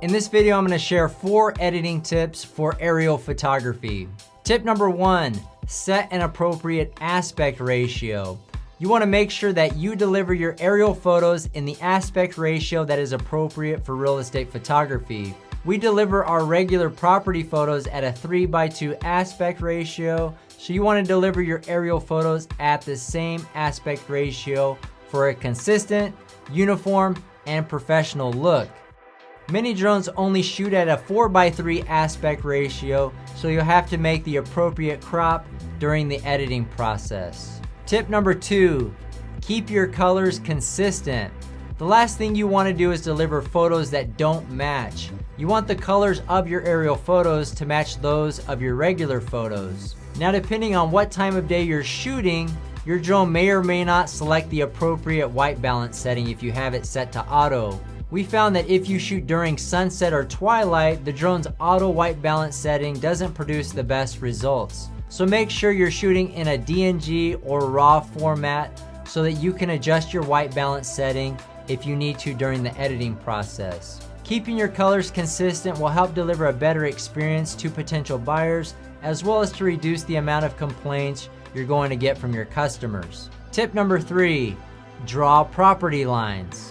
In this video, I'm gonna share 4 editing tips for aerial photography. Tip number 1, set an appropriate aspect ratio. You wanna make sure that you deliver your aerial photos in the aspect ratio that is appropriate for real estate photography. We deliver our regular property photos at a 3:2 aspect ratio, so you wanna deliver your aerial photos at the same aspect ratio for a consistent, uniform, and professional look. Many drones only shoot at a 4:3 aspect ratio, so you'll have to make the appropriate crop during the editing process. Tip number 2, keep your colors consistent. The last thing you want to do is deliver photos that don't match. You want the colors of your aerial photos to match those of your regular photos. Now, depending on what time of day you're shooting, your drone may or may not select the appropriate white balance setting if you have it set to auto. We found that if you shoot during sunset or twilight, the drone's auto white balance setting doesn't produce the best results. So make sure you're shooting in a DNG or RAW format so that you can adjust your white balance setting if you need to during the editing process. Keeping your colors consistent will help deliver a better experience to potential buyers, as well as to reduce the amount of complaints you're going to get from your customers. Tip number 3, draw property lines.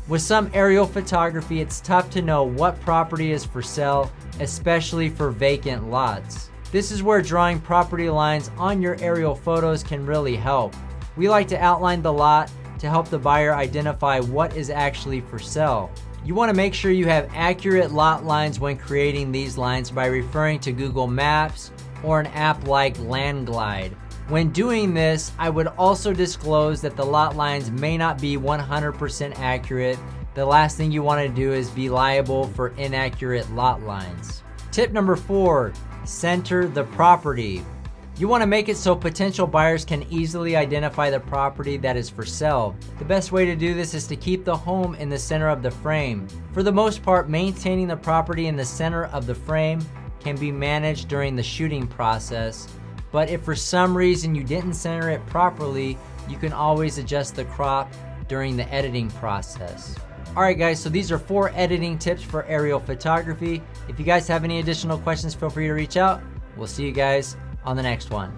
With some aerial photography, it's tough to know what property is for sale, especially for vacant lots. This is where drawing property lines on your aerial photos can really help. We like to outline the lot to help the buyer identify what is actually for sale. You want to make sure you have accurate lot lines when creating these lines by referring to Google Maps or an app like Landglide. When doing this, I would also disclose that the lot lines may not be 100% accurate. The last thing you want to do is be liable for inaccurate lot lines. Tip number 4, center the property. You want to make it so potential buyers can easily identify the property that is for sale. The best way to do this is to keep the home in the center of the frame. For the most part, maintaining the property in the center of the frame can be managed during the shooting process. But if for some reason you didn't center it properly, you can always adjust the crop during the editing process. Alright guys, so these are 4 editing tips for aerial photography. If you guys have any additional questions, feel free to reach out. We'll see you guys on the next one.